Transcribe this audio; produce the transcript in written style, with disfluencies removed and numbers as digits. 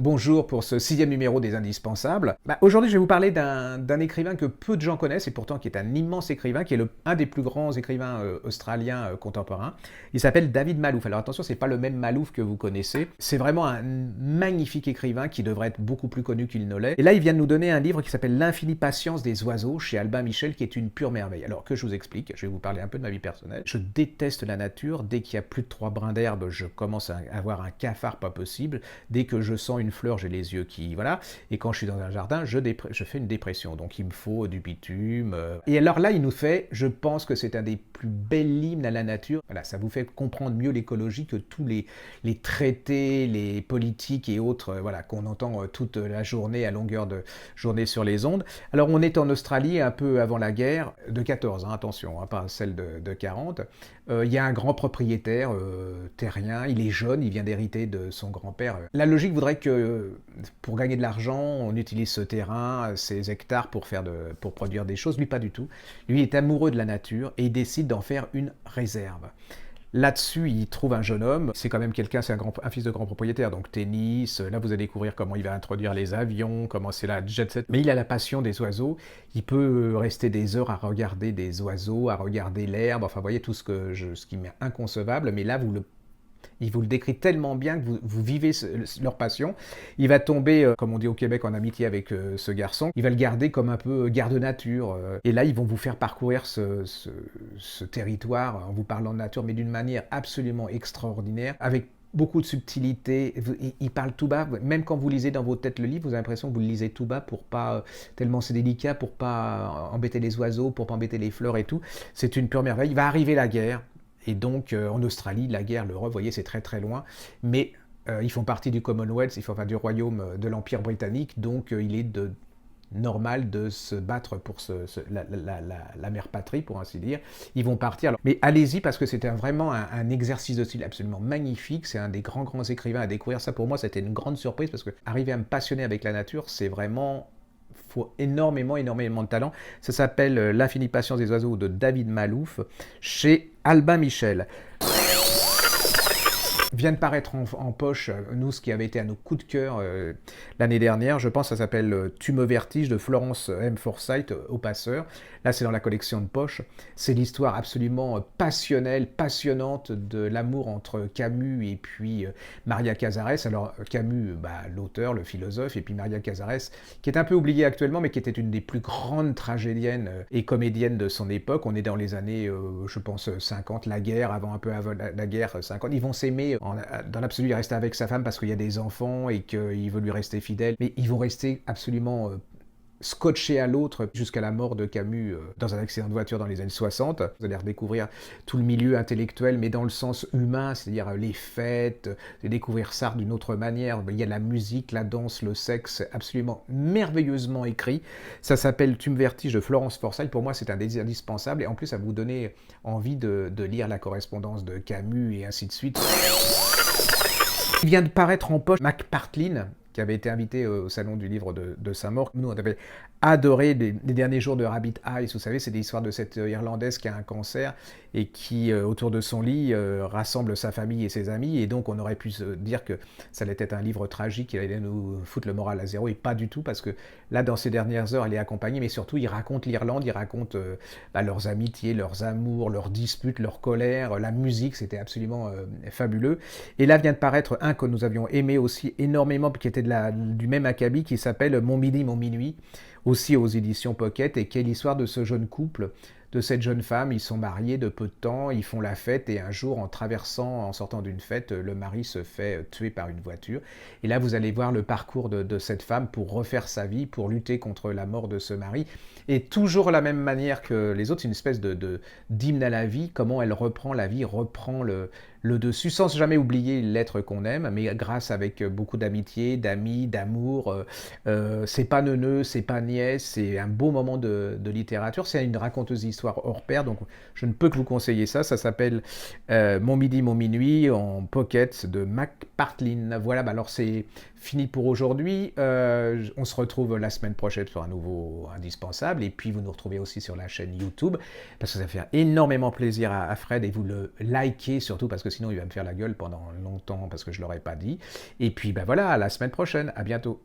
Bonjour pour ce 6e numéro des Indispensables. Aujourd'hui, je vais vous parler d'un écrivain que peu de gens connaissent et pourtant qui est un immense écrivain, qui est un des plus grands écrivains australiens contemporains. Il s'appelle David Malouf. Alors attention, c'est pas le même Malouf que vous connaissez. C'est vraiment un magnifique écrivain qui devrait être beaucoup plus connu qu'il ne l'est. Et là, il vient de nous donner un livre qui s'appelle L'infinie patience des oiseaux chez Albin Michel, qui est une pure merveille. Alors que je vous explique, je vais vous parler un peu de ma vie personnelle. Je déteste la nature. Dès qu'il y a plus de 3 brins d'herbe, je commence à avoir un cafard pas possible. Dès que je sens une fleur, j'ai les yeux qui... Voilà. Et quand je suis dans un jardin, je fais une dépression. Donc il me faut du bitume. Et alors là, il nous fait, je pense que c'est un des plus bels hymnes à la nature. Voilà, ça vous fait comprendre mieux l'écologie que tous les traités, les politiques et autres, voilà, qu'on entend toute la journée, à longueur de journée sur les ondes. Alors on est en Australie, un peu avant la guerre, de 14, hein, attention, hein, pas celle de 40. Il y a un grand propriétaire terrien, il est jeune, il vient d'hériter de son grand-père. La logique voudrait que pour gagner de l'argent, on utilise ce terrain, ces hectares pour produire des choses. Lui, pas du tout. Lui est amoureux de la nature et il décide d'en faire une réserve. Là-dessus, il trouve un jeune homme, c'est quand même quelqu'un, c'est un fils de grand propriétaire, donc tennis, là vous allez découvrir comment il va introduire les avions, comment c'est la jet set, mais il a la passion des oiseaux, il peut rester des heures à regarder des oiseaux, à regarder l'herbe, enfin vous voyez tout ce qui m'est inconcevable, mais là il vous le décrit tellement bien que vous vivez leur passion. Il va tomber, comme on dit au Québec, en amitié avec ce garçon. Il va le garder comme un peu garde-nature. Et là, ils vont vous faire parcourir ce territoire en vous parlant de nature, mais d'une manière absolument extraordinaire, avec beaucoup de subtilité. Il parle tout bas. Même quand vous lisez dans votre tête le livre, vous avez l'impression que vous le lisez tout bas pour pas, tellement c'est délicat, pour pas embêter les oiseaux, pour pas embêter les fleurs et tout. C'est une pure merveille. Il va arriver la guerre. Et donc, en Australie, la guerre, l'Europe, vous voyez, c'est très très loin. Mais ils font partie du Commonwealth, enfin du royaume de l'Empire britannique. Donc, il est normal de se battre pour la mère patrie, pour ainsi dire. Ils vont partir. Mais allez-y, parce que c'était vraiment un exercice de style absolument magnifique. C'est un des grands écrivains à découvrir. Ça, pour moi, c'était une grande surprise, parce que arriver à me passionner avec la nature, c'est vraiment... faut énormément de talent. Ça s'appelle L'infinie patience des oiseaux de David Malouf chez Albin Michel. Vient de paraître en poche, nous, ce qui avait été à nos coups de cœur l'année dernière, je pense, ça s'appelle Tu me vertiges de Florence M. Forsyth au passeur. Là, c'est dans la collection de poche. C'est l'histoire absolument passionnelle, passionnante de l'amour entre Camus et puis Maria Casares. Alors, Camus, l'auteur, le philosophe, et puis Maria Casares, qui est un peu oubliée actuellement, mais qui était une des plus grandes tragédiennes et comédiennes de son époque. On est dans les années, je pense, 50, la guerre, un peu avant la guerre, 50. Ils vont s'aimer. Dans l'absolu, il reste avec sa femme parce qu'il y a des enfants et qu'il veut lui rester fidèle. Mais ils vont rester absolument scotchés à l'autre jusqu'à la mort de Camus dans un accident de voiture dans les années 60. Vous allez redécouvrir tout le milieu intellectuel, mais dans le sens humain, c'est-à-dire les fêtes, découvrir ça d'une autre manière. Il y a la musique, la danse, le sexe, absolument merveilleusement écrit. Ça s'appelle Tu me vertiges de Florence Forsyth. Pour moi, c'est un des indispensables. Et en plus, ça vous donner envie de lire la correspondance de Camus et ainsi de suite. Il vient de paraître en poche McPartlin, qui avait été invité au salon du livre de sa mort. Nous, on avait adoré les derniers jours de Rabbit Eyes. Vous savez, c'est l'histoire de cette Irlandaise qui a un cancer et qui, autour de son lit, rassemble sa famille et ses amis. Et donc, on aurait pu se dire que ça allait être un livre tragique, qui allait nous foutre le moral à zéro. Et pas du tout, parce que là, dans ces dernières heures, elle est accompagnée. Mais surtout, il raconte l'Irlande, il raconte leurs amitiés, leurs amours, leurs disputes, leurs colères, la musique. C'était absolument fabuleux. Et là vient de paraître un que nous avions aimé aussi énormément, qui était du même acabit, qui s'appelle Mon midi, mon minuit, aussi aux éditions Pocket, et qui est l'histoire de ce jeune couple, de cette jeune femme. Ils sont mariés de peu de temps, ils font la fête, et un jour, en sortant d'une fête, le mari se fait tuer par une voiture. Et là, vous allez voir le parcours de cette femme pour refaire sa vie, pour lutter contre la mort de ce mari. Et toujours la même manière que les autres, c'est une espèce d'hymne à la vie, comment elle reprend la vie, reprend le dessus, sans jamais oublier l'être qu'on aime, mais grâce avec beaucoup d'amitié, d'amis, d'amour. C'est pas neuneux, c'est pas niais, c'est un beau moment de littérature. C'est une raconteuse d'histoire histoires hors pair, donc je ne peux que vous conseiller ça. Ça s'appelle Mon midi, mon minuit en pocket de Mac Partlin. Voilà, bah alors c'est fini pour aujourd'hui. On se retrouve la semaine prochaine sur un nouveau indispensable. Et puis vous nous retrouvez aussi sur la chaîne YouTube parce que ça fait énormément plaisir à Fred et vous le likez surtout parce que sinon il va me faire la gueule pendant longtemps parce que je ne l'aurais pas dit. Et puis bah voilà, à la semaine prochaine. À bientôt.